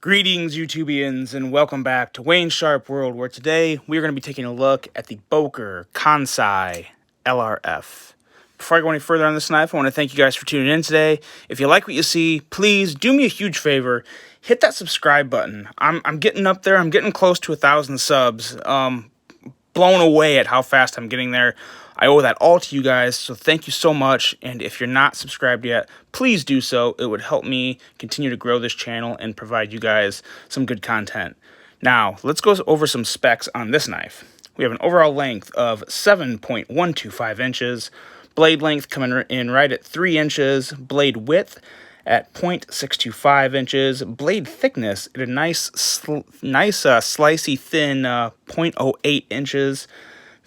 Greetings, YouTubians, and welcome back to Wayne's Sharp World, where today we are going to be taking a look at the Boker Kansei LRF. Before I go any further on this knife, I want to thank you guys for tuning in today. If you like what you see, please do me a huge favor. Hit that subscribe button. I'm getting up there. I'm getting close to 1,000 subs. Blown away at how fast I'm getting there. I owe that all to you guys, so thank you so much. And if you're not subscribed yet, please do so. It would help me continue to grow this channel and provide you guys some good content. Now, let's go over some specs on this knife. We have an overall length of 7.125 inches, blade length coming in right at 3 inches, blade width at 0.625 inches, blade thickness at a nice slicey thin 0.08 inches,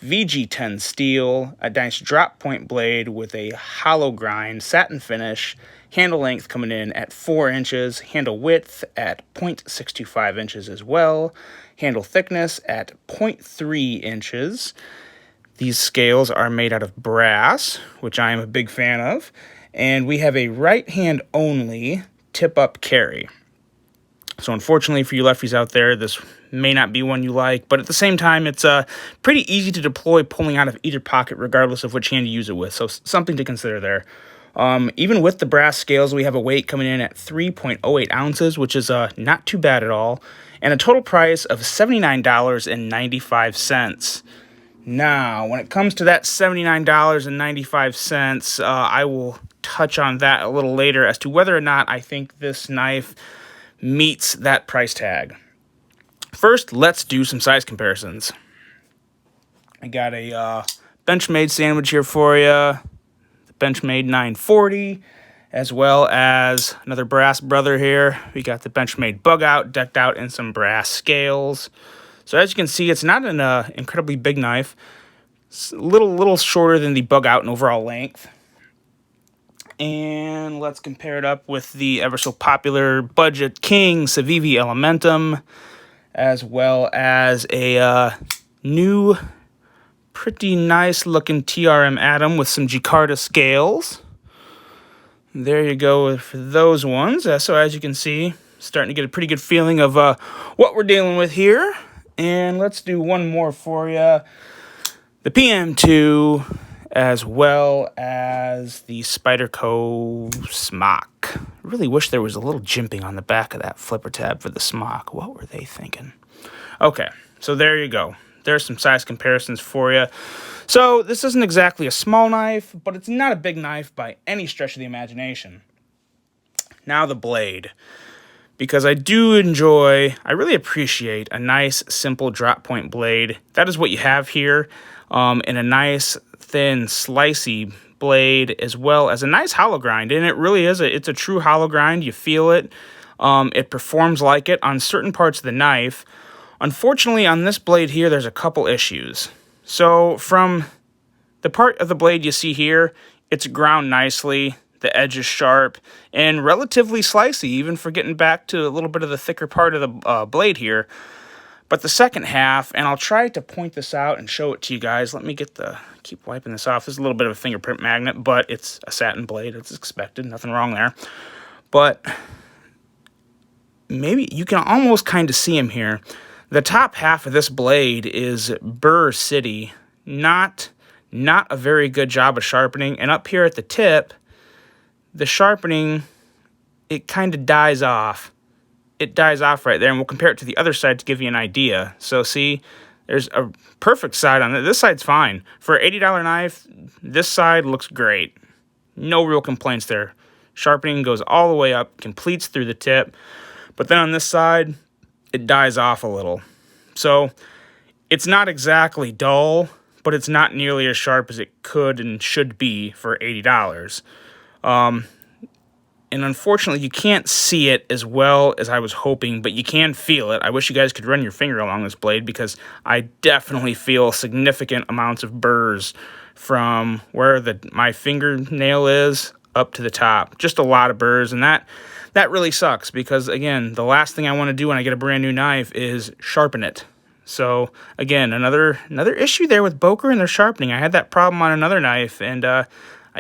VG10 steel, a nice drop point blade with a hollow grind satin finish, handle length coming in at 4 inches, handle width at 0.625 inches as well, handle thickness at 0.3 inches. These scales are made out of brass, which I am a big fan of, and we have a right hand only tip up carry. So unfortunately for you lefties out there, this may not be one you like, but at the same time, it's pretty easy to deploy pulling out of either pocket regardless of which hand you use it with, so something to consider there. Even with the brass scales, we have a weight coming in at 3.08 ounces, which is not too bad at all, and a total price of $79.95. Now, when it comes to that $79.95, I will touch on that a little later as to whether or not I think this knife meets that price tag. First, let's do some size comparisons. I got a Benchmade sandwich here for you, the Benchmade 940, as well as another brass brother here. We got the Benchmade bug out, decked out in some brass scales. So as you can see, it's not an incredibly big knife. It's a little shorter than the bug out in overall length. And let's compare it up with the ever so popular Budget King Civivi Elementum, as well as a new, pretty nice looking TRM Atom with some Jakarta scales. There you go for those ones. So as you can see, starting to get a pretty good feeling of what we're dealing with here. And let's do one more for you. The PM2, as well as the Spyderco smock. Really wish there was a little jimping on the back of that flipper tab for the smock. What were they thinking? Okay, so there you go. There's some size comparisons for you. So this isn't exactly a small knife, but it's not a big knife by any stretch of the imagination. Now the blade. Because I really appreciate a nice, simple drop point blade. That is what you have here, in a nice, thin, slicey blade, as well as a nice hollow grind. And it really is, it's a true hollow grind. You feel it. It performs like it on certain parts of the knife. Unfortunately, on this blade here, there's a couple issues. So from the part of the blade you see here, it's ground nicely. The edge is sharp and relatively slicey, even for getting back to a little bit of the thicker part of the blade here. But the second half, and I'll try to point this out and show it to you guys. Let me keep wiping this off. There's a little bit of a fingerprint magnet, but it's a satin blade. It's expected. Nothing wrong there. But maybe you can almost kind of see him here. The top half of this blade is Burr City. Not a very good job of sharpening. And up here at the tip, the sharpening, it kind of dies off. It dies off right there, and we'll compare it to the other side to give you an idea. So see, there's a perfect side on it. This side's fine. For an $80 knife, this side looks great. No real complaints there. Sharpening goes all the way up, completes through the tip. But then on this side, it dies off a little. So it's not exactly dull, but it's not nearly as sharp as it could and should be for $80. And unfortunately, you can't see it as well as I was hoping, but you can feel it. I wish you guys could run your finger along this blade because I definitely feel significant amounts of burrs from where my fingernail is up to the top. Just a lot of burrs, and that really sucks because, again, the last thing I want to do when I get a brand new knife is sharpen it. So, again, another issue there with Boker and their sharpening. I had that problem on another knife, and I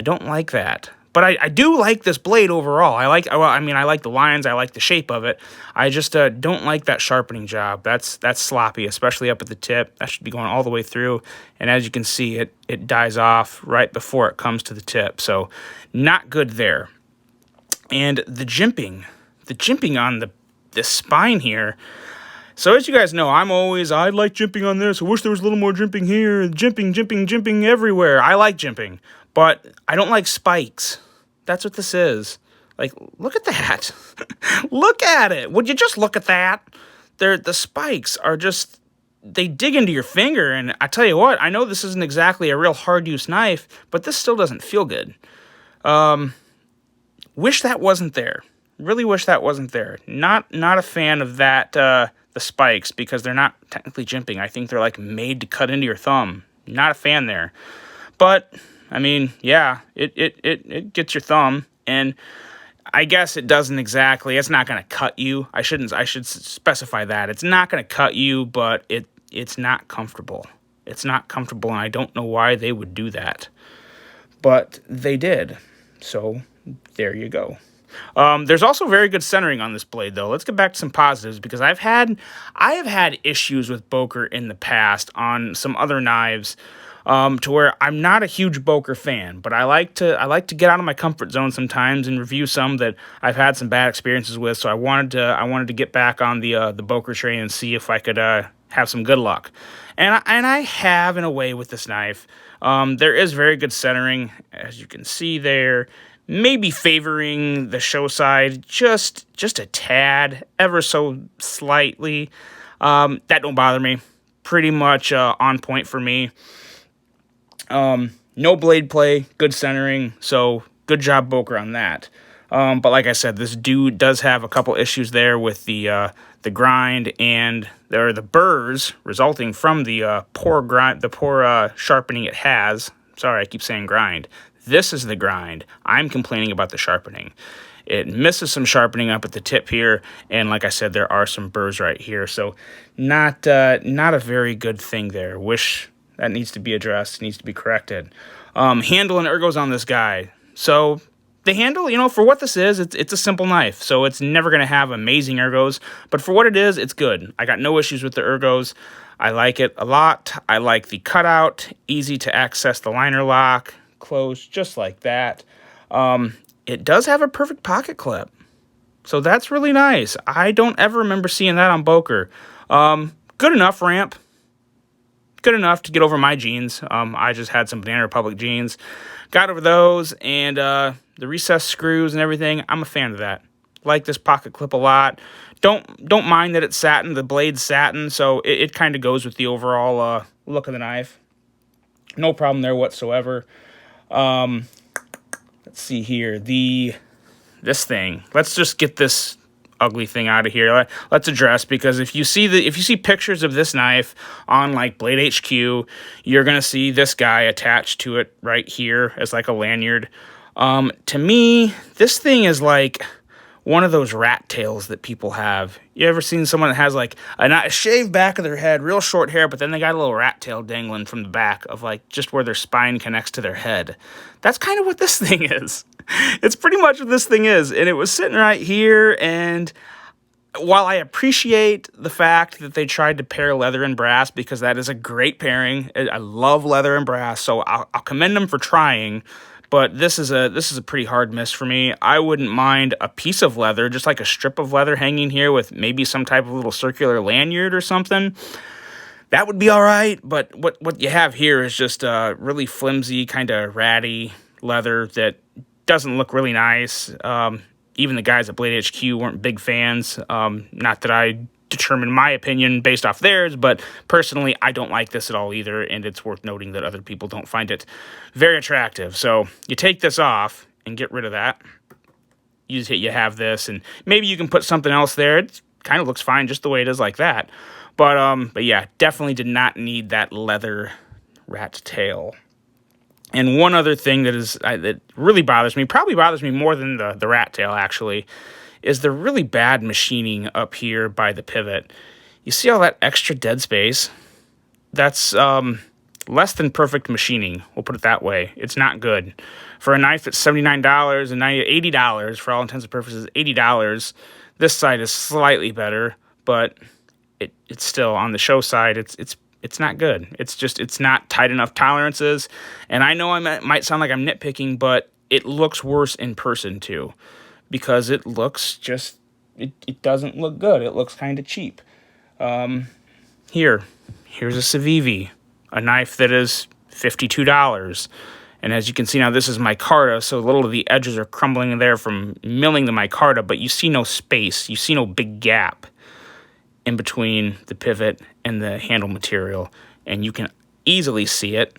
don't like that. But I do like this blade overall. I like the lines. I like the shape of it. I just don't like that sharpening job. That's sloppy, especially up at the tip. That should be going all the way through. And as you can see, it dies off right before it comes to the tip. So not good there. And the jimping on the spine here. So as you guys know, I like jimping on this. I wish there was a little more jimping here. Jimping everywhere. I like jimping, but I don't like spikes. That's what this is. Like, look at that. Look at it. Would you just look at that? The spikes are just, they dig into your finger. And I tell you what, I know this isn't exactly a real hard use knife, but this still doesn't feel good. Wish that wasn't there. Really wish that wasn't there. Not a fan of that, the spikes, because they're not technically jimping. I think they're like made to cut into your thumb. Not a fan there. But I mean, yeah, it gets your thumb, and I guess it doesn't exactly. It's not going to cut you. I should specify that. It's not going to cut you, but it's not comfortable. It's not comfortable, and I don't know why they would do that. But they did. So there you go. There's also very good centering on this blade, though. Let's get back to some positives, because I have had issues with Boker in the past on some other knives, to where I'm not a huge Boker fan, but I like to get out of my comfort zone sometimes and review some that I've had some bad experiences with. So I wanted to get back on the Boker train and see if I could have some good luck, and I have in a way with this knife. There is very good centering, as you can see there. Maybe favoring the show side just a tad, ever so slightly. That don't bother me. Pretty much on point for me. No blade play, good centering, so good job, Boker, on that. But like I said, this dude does have a couple issues there with the grind and the burrs resulting from the poor sharpening it has. Sorry, I keep saying grind. This is the grind. I'm complaining about the sharpening. It misses some sharpening up at the tip here, and like I said, there are some burrs right here. So not a very good thing there. Wish that needs to be addressed, needs to be corrected. Handle and ergos on this guy. So the handle, for what this is, it's a simple knife, so it's never going to have amazing ergos, but for what it is, it's good. I got no issues with the ergos. I like it a lot. I like the cutout, easy to access the liner lock, close just like that. It does have a perfect pocket clip, so that's really nice. I don't ever remember seeing that on Boker. Good enough ramp. Good enough to get over my jeans. I just had some Banana Republic jeans. Got over those, and the recessed screws and everything. I'm a fan of that. Like this pocket clip a lot. Don't mind that it's satin. The blade's satin, so it kind of goes with the overall look of the knife. No problem there whatsoever. Let's see here. This thing. Let's just get this ugly thing out of here. Let's address, because if you see pictures of this knife on like Blade HQ, you're gonna see this guy attached to it right here as like a lanyard. To me, this thing is like one of those rat tails that people have. You ever seen someone that has like a shaved back of their head, real short hair, but then they got a little rat tail dangling from the back of like just where their spine connects to their head? That's kind of what this thing is. It's pretty much what this thing is. And it was sitting right here, and while I appreciate the fact that they tried to pair leather and brass, because that is a great pairing, I love leather and brass, so I'll commend them for trying. But this is a pretty hard miss for me. I wouldn't mind a piece of leather, just like a strip of leather hanging here with maybe some type of little circular lanyard or something. That would be all right, but what you have here is just really flimsy, kind of ratty leather that doesn't look really nice. Even the guys at Blade HQ weren't big fans. Not that I determine my opinion based off theirs, but personally, I don't like this at all either, and it's worth noting that other people don't find it very attractive. So you take this off and get rid of that. You have this, and maybe you can put something else there. It kind of looks fine just the way it is like that. But yeah, definitely did not need that leather rat tail. And one other thing that really bothers me, probably bothers me more than the rat tail actually, is the really bad machining up here by the pivot. You see all that extra dead space? That's less than perfect machining. We'll put it that way. It's not good. For a knife that's $79 and $80, for all intents and purposes, $80, this side is slightly better, but it's still on the show side. It's not good. It's not tight enough tolerances. And I know I might sound like I'm nitpicking, but it looks worse in person too, because it looks just, it doesn't look good. It looks kind of cheap. Here's a Civivi, a knife that is $52. And as you can see now, this is micarta, so a little of the edges are crumbling in there from milling the micarta, but you see no space. You see no big gap in between the pivot and the handle material. And you can easily see it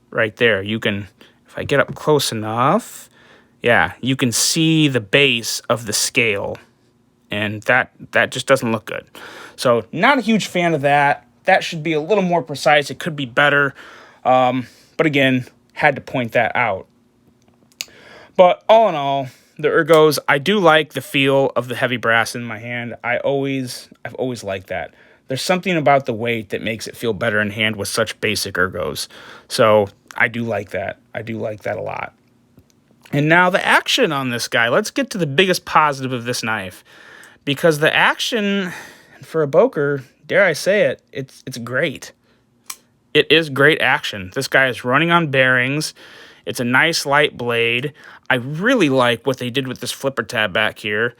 right there. You can, if I get up close enough, yeah, you can see the base of the scale. And that just doesn't look good. So not a huge fan of that. That should be a little more precise. It could be better. But again, had to point that out. But all in all, the ergos, I do like the feel of the heavy brass in my hand. I've always liked that. There's something about the weight that makes it feel better in hand with such basic ergos. So I do like that. I do like that a lot. And now the action on this guy. Let's get to the biggest positive of this knife. Because the action for a Boker, dare I say it, it's great. It is great action. This guy is running on bearings. It's a nice light blade. I really like what they did with this flipper tab back here.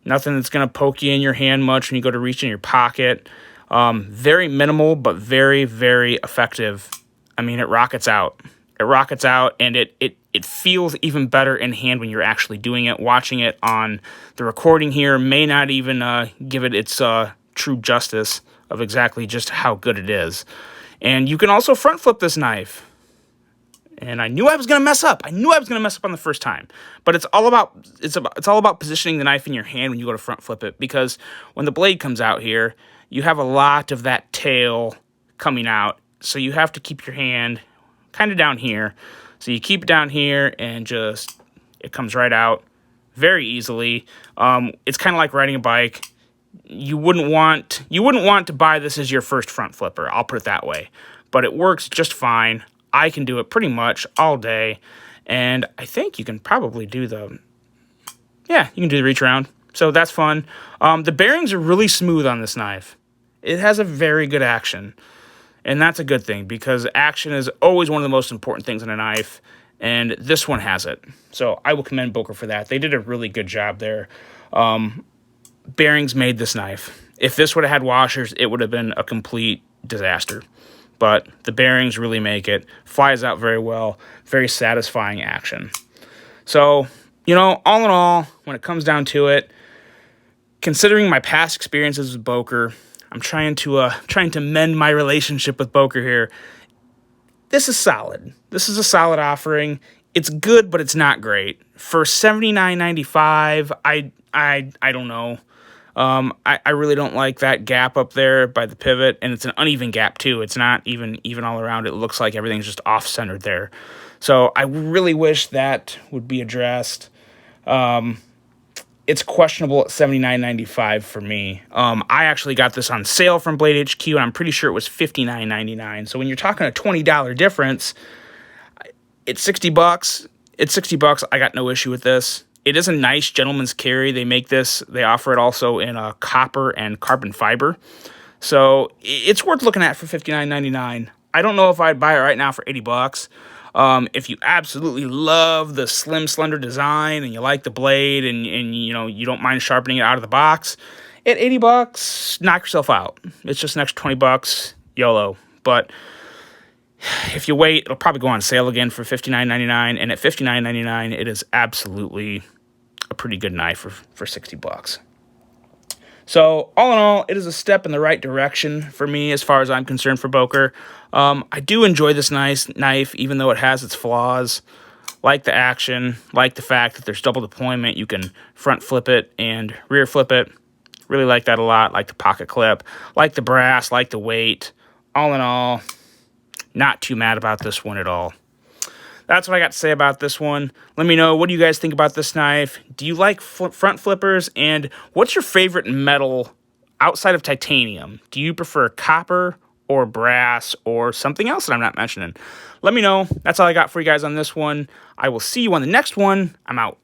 Nothing that's going to poke you in your hand much when you go to reach in your pocket. Very minimal, but very, very effective. I mean, it rockets out. It rockets out, and it feels even better in hand when you're actually doing it. Watching it on the recording here may not even give it its true justice of exactly just how good it is. And you can also front flip this knife. And I knew I was going to mess up. I knew I was going to mess up on the first time. But it's all about positioning the knife in your hand when you go to front flip it, because when the blade comes out here, you have a lot of that tail coming out. So you have to keep your hand kind of down here. So you keep it down here and just it comes right out very easily. It's kind of like riding a bike. You wouldn't want to buy this as your first front flipper. I'll put it that way. But it works just fine. I can do it pretty much all day, and I think you can probably do you can do the reach around, so that's fun. The bearings are really smooth on this knife. It has a very good action, and that's a good thing, because action is always one of the most important things in a knife, and this one has it. So I will commend Boker for that. They did a really good job there. Bearings made this knife. If this would have had washers, it would have been a complete disaster. But the bearings really make it. Flies out very well. Very satisfying action. So, all in all, when it comes down to it, considering my past experiences with Boker, I'm trying to mend my relationship with Boker here. This is solid. This is a solid offering. It's good, but it's not great. For $79.95, I don't know. I really don't like that gap up there by the pivot, and it's an uneven gap too. It's not even all around. It looks like everything's just off-centered there. So I really wish that would be addressed. It's questionable at $79.95 for me. I actually got this on sale from Blade HQ, and I'm pretty sure it was $59.99. So when you're talking a $20 difference, it's $60. It's $60. I got no issue with this. It is a nice gentleman's carry. They offer it also in copper and carbon fiber. So it's worth looking at for $59.99. I don't know if I'd buy it right now for $80. If you absolutely love the slim, slender design and you like the blade and you don't mind sharpening it out of the box, at $80, knock yourself out. It's just an extra $20, YOLO. But if you wait, it'll probably go on sale again for $59.99, and at $59.99, it is absolutely a pretty good knife for $60. So, all in all, it is a step in the right direction for me as far as I'm concerned for Boker. I do enjoy this knife, even though it has its flaws. Like the action, like the fact that there's double deployment. You can front flip it and rear flip it. Really like that a lot. Like the pocket clip, like the brass, like the weight. All in all, not too mad about this one at all. That's what I got to say about this one. Let me know, what do you guys think about this knife? Do you like front flippers? And what's your favorite metal outside of titanium? Do you prefer copper or brass or something else that I'm not mentioning. Let me know. That's all I got for you guys on this one. I will see you on the next one. I'm out.